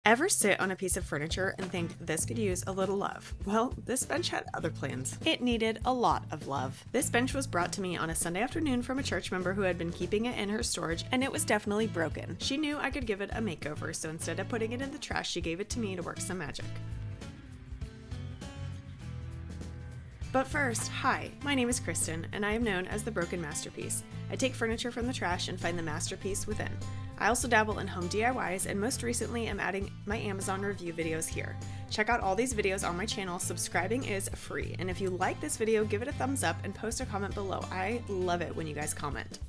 Ever sit on a piece of furniture and think this could use a little love? Well, this bench had other plans. It needed a lot of love. This bench was brought to me on a Sunday afternoon from a church member who had been keeping it in her storage, and it was definitely broken. She knew I could give it a makeover, so instead of putting it in the trash, she gave it to me to work some magic. But first, hi, my name is Kristen, and I am known as the Broken Masterpiece. I take furniture from the trash and find the masterpiece within. I also dabble in home DIYs, and most recently am adding my Amazon review videos here. Check out all these videos on my channel. Subscribing is free, and if you like this video, give it a thumbs up and post a comment below. I love it when you guys comment.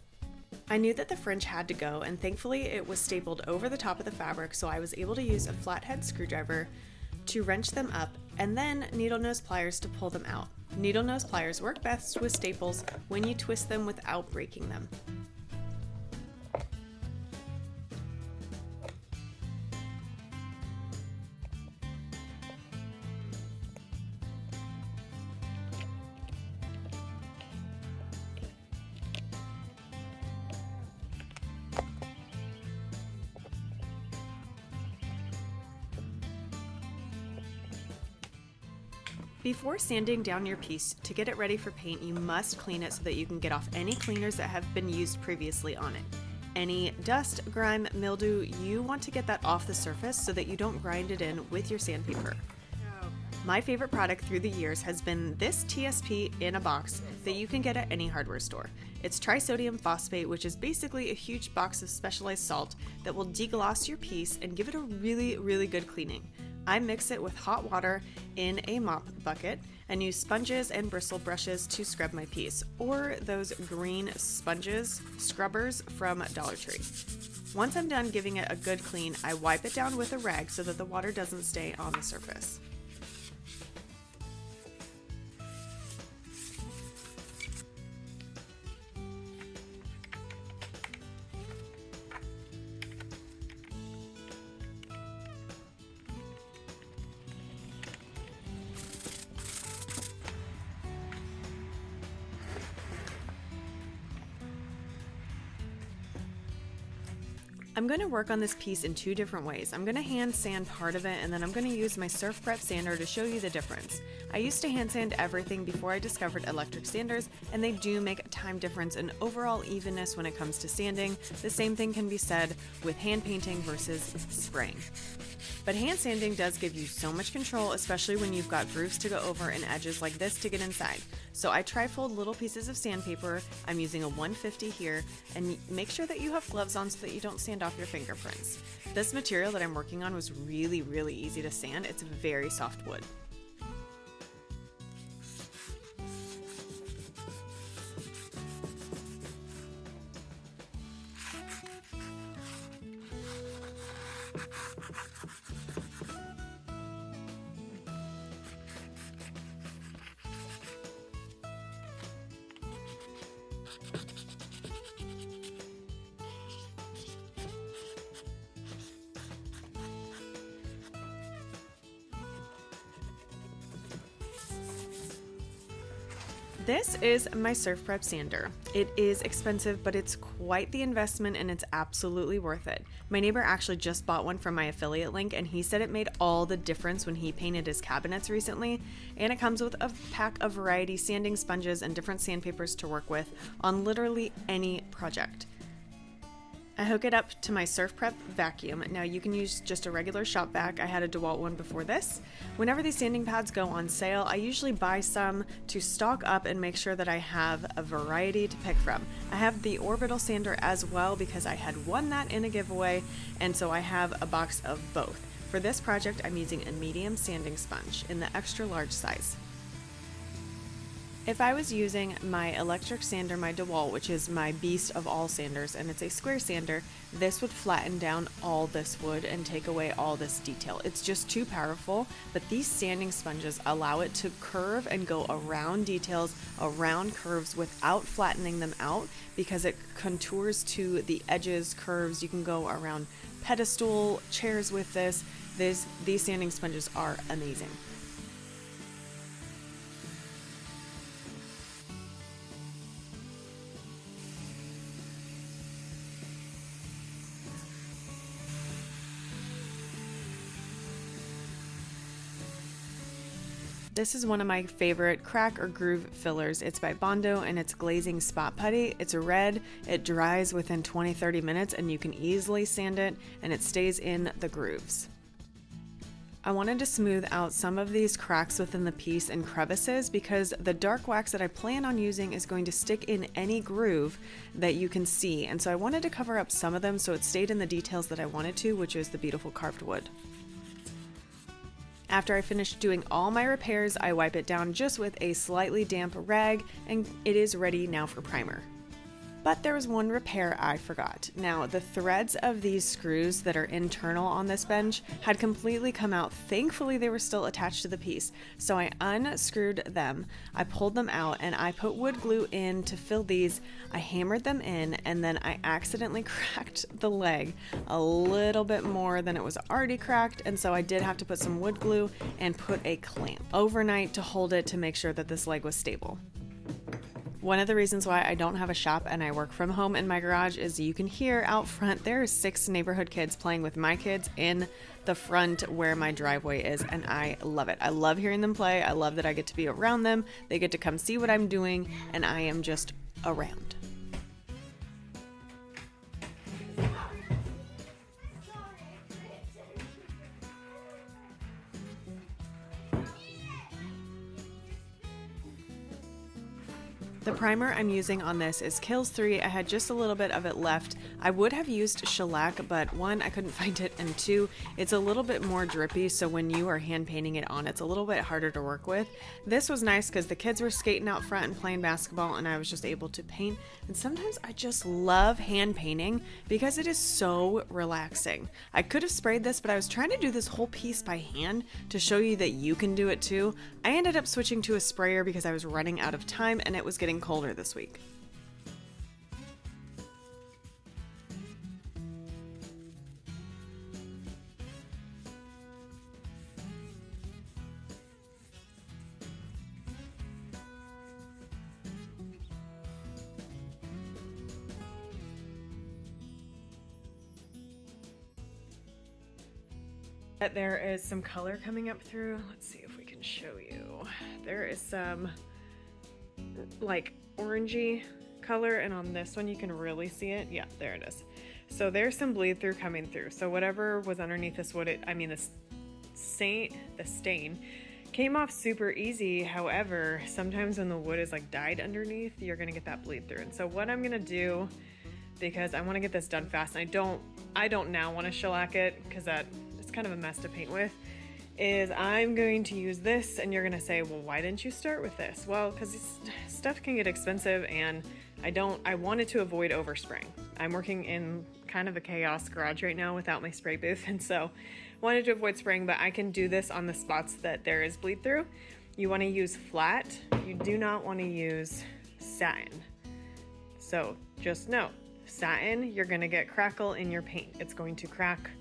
I knew that the fringe had to go, and thankfully it was stapled over the top of the fabric, so I was able to use a flathead screwdriver to wrench them up, and then needle nose pliers to pull them out. Needle nose pliers work best with staples when you twist them without breaking them. Before sanding down your piece, to get it ready for paint, you must clean it so that you can get off any cleaners that have been used previously on it. Any dust, grime, mildew, you want to get that off the surface so that you don't grind it in with your sandpaper. My favorite product through the years has been this TSP in a box that you can get at any hardware store. It's trisodium phosphate, which is basically a huge box of specialized salt that will degloss your piece and give it a really good cleaning. I mix it with hot water in a mop bucket and use sponges and bristle brushes to scrub my piece, or those green sponges, scrubbers from Dollar Tree. Once I'm done giving it a good clean, I wipe it down with a rag so that the water doesn't stay on the surface. I'm going to work on this piece in two different ways. I'm going to hand sand part of it, and then I'm going to use my Surf Prep sander to show you the difference. I used to hand sand everything before I discovered electric sanders, and they do make a time difference in overall evenness when it comes to sanding. The same thing can be said with hand painting versus spraying. But hand sanding does give you so much control, especially when you've got grooves to go over and edges like this to get inside. So I tri-fold little pieces of sandpaper. I'm using a 150 here, and make sure that you have gloves on so that you don't sand off your fingerprints. This material that I'm working on was really easy to sand. It's very soft wood. This is my Surf Prep sander. It is expensive, but it's quite the investment and it's absolutely worth it. My neighbor actually just bought one from my affiliate link, and he said it made all the difference when he painted his cabinets recently. And it comes with a pack of variety sanding sponges and different sandpapers to work with on literally any project. I hook it up to my Surf Prep vacuum. Now you can use just a regular shop vac. I had a DeWalt one before this. Whenever these sanding pads go on sale, I usually buy some to stock up and make sure that I have a variety to pick from. I have the orbital sander as well because I had won that in a giveaway, and so I have a box of both. For this project, I'm using a medium sanding sponge in the extra large size. If I was using my electric sander, my DeWalt, which is my beast of all sanders, and it's a square sander, this would flatten down all this wood and take away all this detail. It's just too powerful, but these sanding sponges allow it to curve and go around details, around curves without flattening them out because it contours to the edges, curves. You can go around pedestal chairs with this. These sanding sponges are amazing. This is one of my favorite crack or groove fillers. It's by Bondo and it's glazing spot putty. It's red, it dries within 20-30 minutes and you can easily sand it and it stays in the grooves. I wanted to smooth out some of these cracks within the piece and crevices because the dark wax that I plan on using is going to stick in any groove that you can see, and so I wanted to cover up some of them so it stayed in the details that I wanted to, which is the beautiful carved wood. After I finish doing all my repairs, I wipe it down just with a slightly damp rag and it is ready now for primer. But there was one repair I forgot. Now, the threads of these screws that are internal on this bench had completely come out. Thankfully, they were still attached to the piece. So I unscrewed them, I pulled them out, and I put wood glue in to fill these. I hammered them in, and then I accidentally cracked the leg a little bit more than it was already cracked, and so I did have to put some wood glue and put a clamp overnight to hold it to make sure that this leg was stable. One of the reasons why I don't have a shop and I work from home in my garage is you can hear out front there are 6 neighborhood kids playing with my kids in the front where my driveway is, and I love it. I love hearing them play. I love that I get to be around them. They get to come see what I'm doing, and I am just around. The primer I'm using on this is Kills 3. I had just a little bit of it left. I would have used shellac, but 1, I couldn't find it, and 2, it's a little bit more drippy, so when you are hand painting it on, it's a little bit harder to work with. This was nice because the kids were skating out front and playing basketball, and I was just able to paint. And sometimes I just love hand painting because it is so relaxing. I could have sprayed this, but I was trying to do this whole piece by hand to show you that you can do it too. I ended up switching to a sprayer because I was running out of time and it was getting colder this week. There is some color coming up through. Let's see if we can show you. There is some like orangey color, and on this one you can really see it. Yeah, there it is. So there's some bleed through coming through. So whatever was underneath this wood, the stain came off super easy. However, sometimes when the wood is like dyed underneath, you're gonna get that bleed through. And so what I'm gonna do, because I want to get this done fast, and I don't now want to shellac it because that it's kind of a mess to paint with, is I'm going to use this. And you're gonna say, well, why didn't you start with this? Well, because stuff can get expensive, and I wanted to avoid overspraying. I'm working in kind of a chaos garage right now without my spray booth, and so wanted to avoid spraying, but I can do this on the spots that there is bleed through. You want to use flat. You do not want to use satin. So just know, satin, you're going to get crackle in your paint. It's going to crack,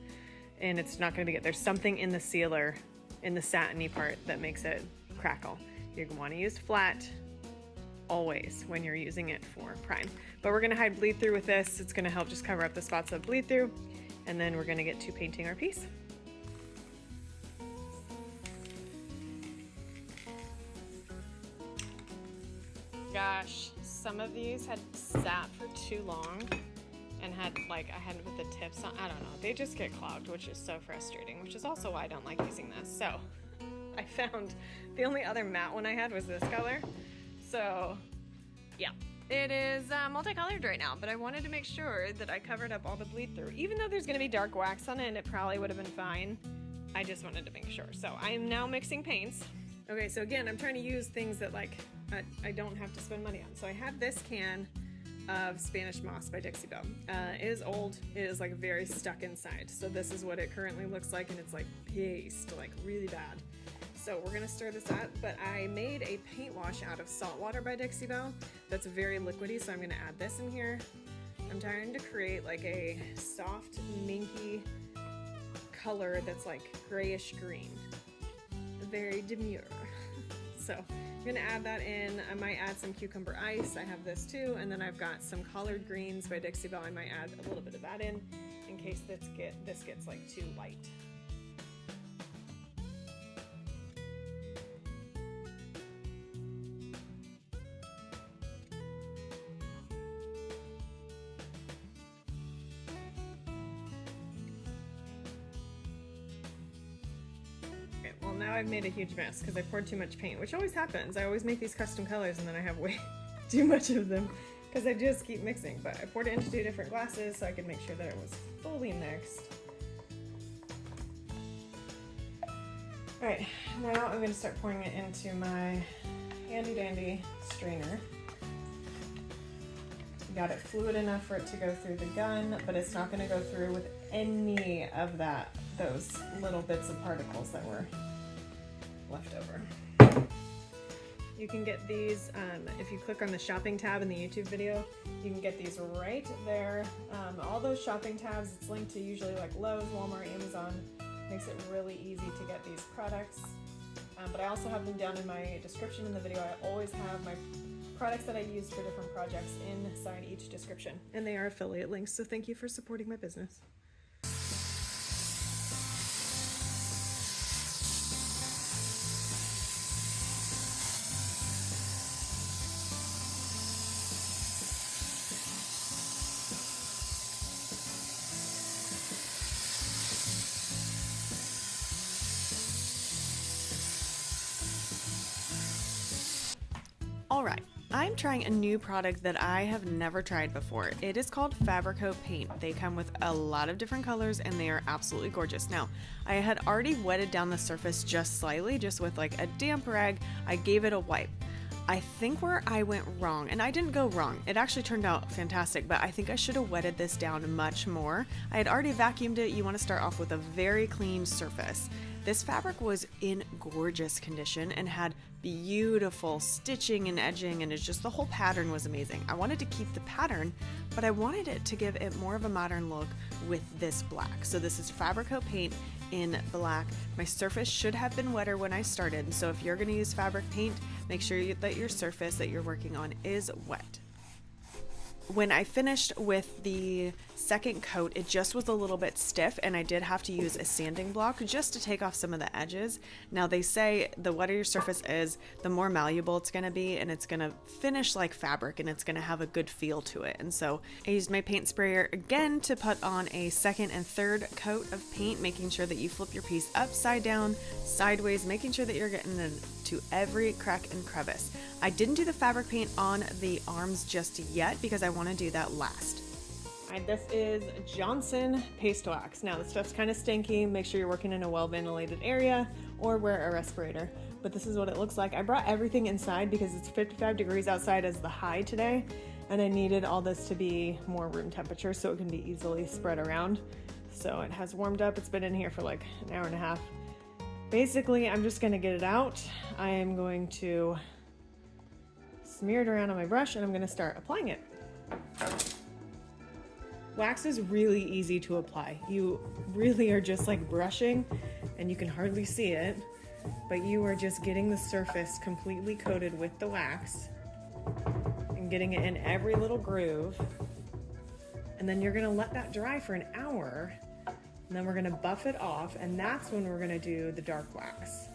and it's not going to get, there's something in the sealer, in the satiny part, that makes it crackle. You're going to want to use flat always when you're using it for prime. But we're going to hide bleed through with this. It's going to help just cover up the spots of bleed through, and then we're going to get to painting our piece. Gosh, some of these had sat for too long and had I hadn't put the tips on. I don't know, they just get clogged, which is so frustrating, which is also why I don't like using this. So I found the only other matte one I had was this color. So yeah, it is multicolored right now, but I wanted to make sure that I covered up all the bleed through. Even though there's gonna be dark wax on it and it probably would have been fine, I just wanted to make sure. So I am now mixing paints. Okay, so again, I'm trying to use things that I don't have to spend money on. So I have this can of Spanish Moss by Dixie Belle. It is old. It is very stuck inside. So this is what it currently looks like, and it's paste, really bad. So we're gonna stir this up, but I made a paint wash out of salt water by Dixie Belle that's very liquidy, so I'm gonna add this in here. I'm trying to create a soft, minky color that's grayish green. Very demure. So I'm gonna add that in. I might add some cucumber ice. I have this too, and then I've got some collard greens by Dixie Belle. I might add a little bit of that in case this gets too light. now I've made a huge mess because I poured too much paint, which always happens. I always make these custom colors and then I have way too much of them because I just keep mixing. But I poured it into 2 different glasses so I could make sure that it was fully mixed. Alright, now I'm going to start pouring it into my handy dandy strainer. Got it fluid enough for it to go through the gun, but it's not going to go through with any of those little bits of particles that were left over. You can get these, if you click on the shopping tab in the YouTube video, you can get these right there. All those shopping tabs, it's linked to usually like Lowe's, Walmart, Amazon. Makes it really easy to get these products. But I also have them down in my description in the video. I always have my products that I use for different projects inside each description. And they are affiliate links, so thank you for supporting my business. Alright, I'm trying a new product that I have never tried before. It is called Fabrico paint. They come with a lot of different colors and they are absolutely gorgeous. Now, I had already wetted down the surface just slightly, just with like a damp rag. I gave it a wipe. I think where I went wrong, and I didn't go wrong, it actually turned out fantastic, but I think I should have wetted this down much more. I had already vacuumed it. You want to start off with a very clean surface. This fabric was in gorgeous condition and had beautiful stitching and edging, and it's just the whole pattern was amazing. I wanted to keep the pattern, but I wanted it to give it more of a modern look with this black. So this is Fabrico paint in black. My surface should have been wetter when I started, so if you're going to use fabric paint, make sure that your surface that you're working on is wet. When I finished with the second coat, it just was a little bit stiff and I did have to use a sanding block just to take off some of the edges. Now they say the wetter your surface is, the more malleable it's going to be, and it's going to finish like fabric and it's going to have a good feel to it. And so I used my paint sprayer again to put on a second and third coat of paint, making sure that you flip your piece upside down, sideways, making sure that you're getting into every crack and crevice. I didn't do the fabric paint on the arms just yet because I want to do that last. Alright, this is Johnson paste wax. Now, this stuff's kind of stinky. Make sure you're working in a well-ventilated area or wear a respirator. But this is what it looks like. I brought everything inside because it's 55 degrees outside as the high today, and I needed all this to be more room temperature so it can be easily spread around. So it has warmed up. It's been in here for like an hour and a half. Basically, I'm just going to get it out. I am going to smear it around on my brush and I'm going to start applying it. Wax is really easy to apply. You really are just like brushing and you can hardly see it, but you are just getting the surface completely coated with the wax and getting it in every little groove. And then you're gonna let that dry for an hour, and then we're gonna buff it off, and that's when we're gonna do the dark wax.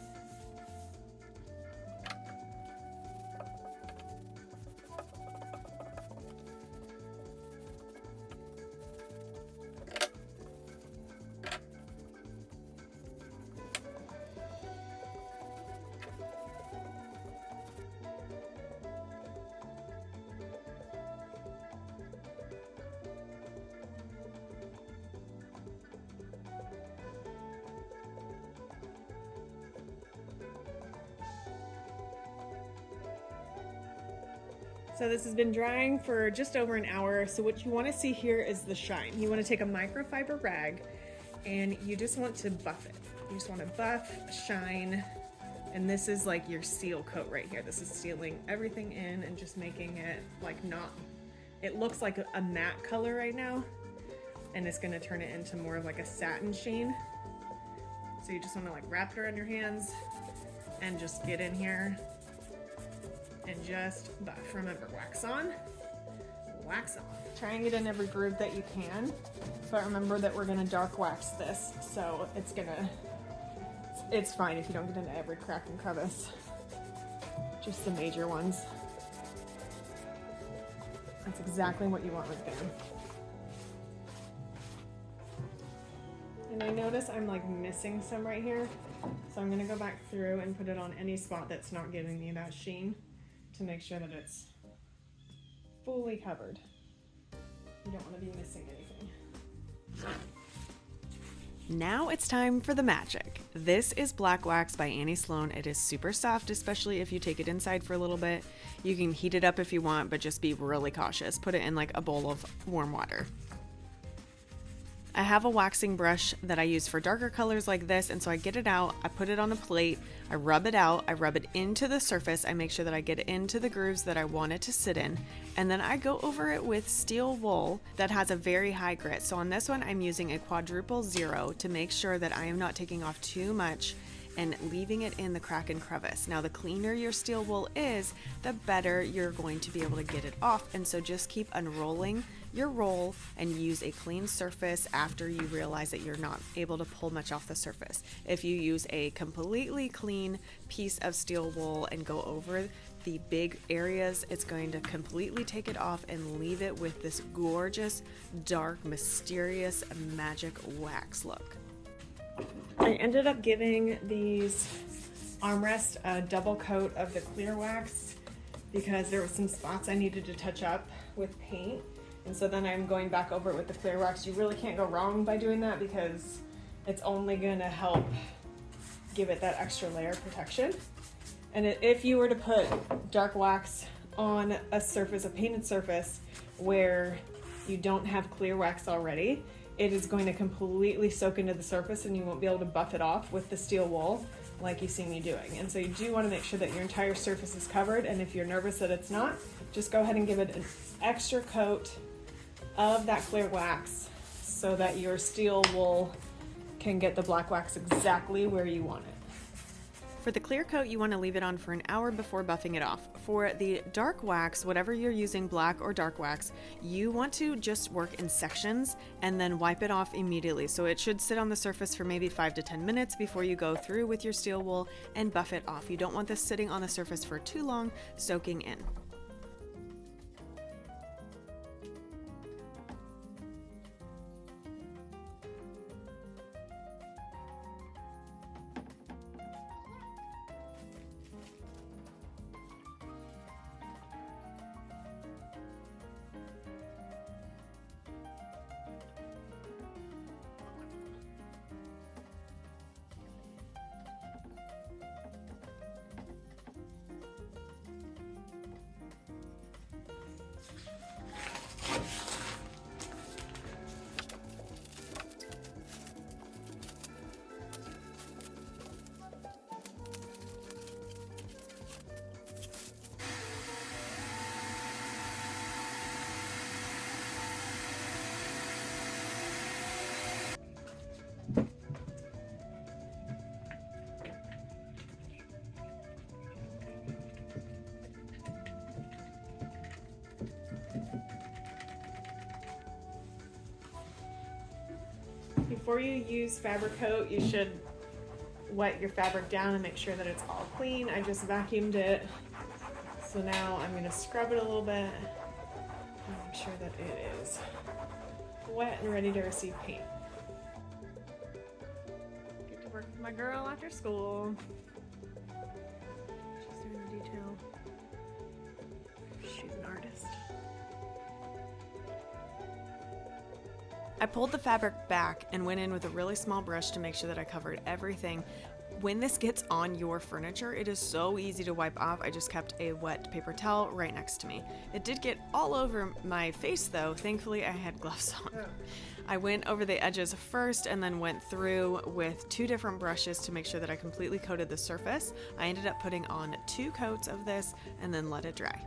So this has been drying for just over an hour. So what you want to see here is the shine. You want to take a microfiber rag and you just want to buff it. You just want to buff, shine, and this is like your seal coat right here. This is sealing everything in and just making it like not, it looks like a matte color right now, and it's going to turn it into more of like a satin sheen. So you just want to like wrap it around your hands and just get in here and just buff. Remember, wax on, wax off. Try and get in every groove that you can, but remember that we're gonna dark wax this, so it's fine if you don't get into every crack and crevice, just the major ones. That's exactly what you want right there. And I notice I'm like missing some right here. So I'm gonna go back through and put it on any spot that's not giving me that sheen to make sure that it's fully covered. You don't want to be missing anything. Now it's time for the magic. This is black wax by Annie Sloan. It is super soft, especially if you take it inside for a little bit. You can heat it up if you want, but just be really cautious. Put it in like a bowl of warm water. I have a waxing brush that I use for darker colors like this, and so I get it out, I put it on a plate, I rub it out, I rub it into the surface, I make sure that I get it into the grooves that I want it to sit in, and then I go over it with steel wool that has a very high grit. So on this one, I'm using a quadruple 0 to make sure that I am not taking off too much and leaving it in the crack and crevice. Now, the cleaner your steel wool is, the better you're going to be able to get it off. And so just keep unrolling your roll and use a clean surface after you realize that you're not able to pull much off the surface. If you use a completely clean piece of steel wool and go over the big areas, it's going to completely take it off and leave it with this gorgeous, dark, mysterious, magic wax look. I ended up giving these armrests a double coat of the clear wax because there were some spots I needed to touch up with paint. And so then I'm going back over it with the clear wax. You really can't go wrong by doing that because it's only going to help give it that extra layer of protection. And if you were to put dark wax on a surface, a painted surface, where you don't have clear wax already, it is going to completely soak into the surface and you won't be able to buff it off with the steel wool like you see me doing. And so you do want to make sure that your entire surface is covered, and if you're nervous that it's not, just go ahead and give it an extra coat of that clear wax so that your steel wool can get the black wax exactly where you want it. For the clear coat, you want to leave it on for an hour before buffing it off. For the dark wax, whatever you're using, black or dark wax, you want to just work in sections and then wipe it off immediately. So it should sit on the surface for maybe 5 to 10 minutes before you go through with your steel wool and buff it off. You don't want this sitting on the surface for too long, soaking in. Before you use fabric coat, you should wet your fabric down and make sure that it's all clean. I just vacuumed it. So now I'm gonna scrub it a little bit and make sure that it is wet and ready to receive paint. Get to work with my girl after school. She's doing the detail. She's an artist. I pulled the fabric back and went in with a really small brush to make sure that I covered everything. When this gets on your furniture, it is so easy to wipe off. I just kept a wet paper towel right next to me. It did get all over my face though. Thankfully I had gloves on. Yeah. I went over the edges first and then went through with 2 different brushes to make sure that I completely coated the surface. I ended up putting on 2 coats of this and then let it dry.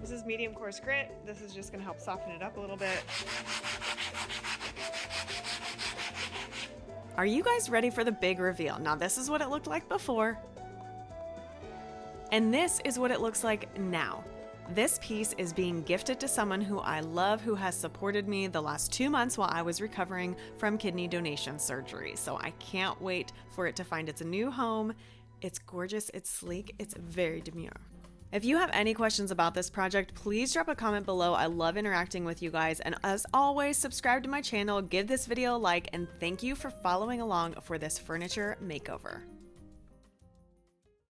This is medium coarse grit. This is just going to help soften it up a little bit. Are you guys ready for the big reveal? Now this is what it looked like before, and this is what it looks like now. This piece is being gifted to someone who I love, who has supported me the last 2 months while I was recovering from kidney donation surgery. So I can't wait for it to find its new home. It's gorgeous, it's sleek, it's very demure. If you have any questions about this project, please drop a comment below. I love interacting with you guys. And as always, subscribe to my channel, give this video a like, and thank you for following along for this furniture makeover.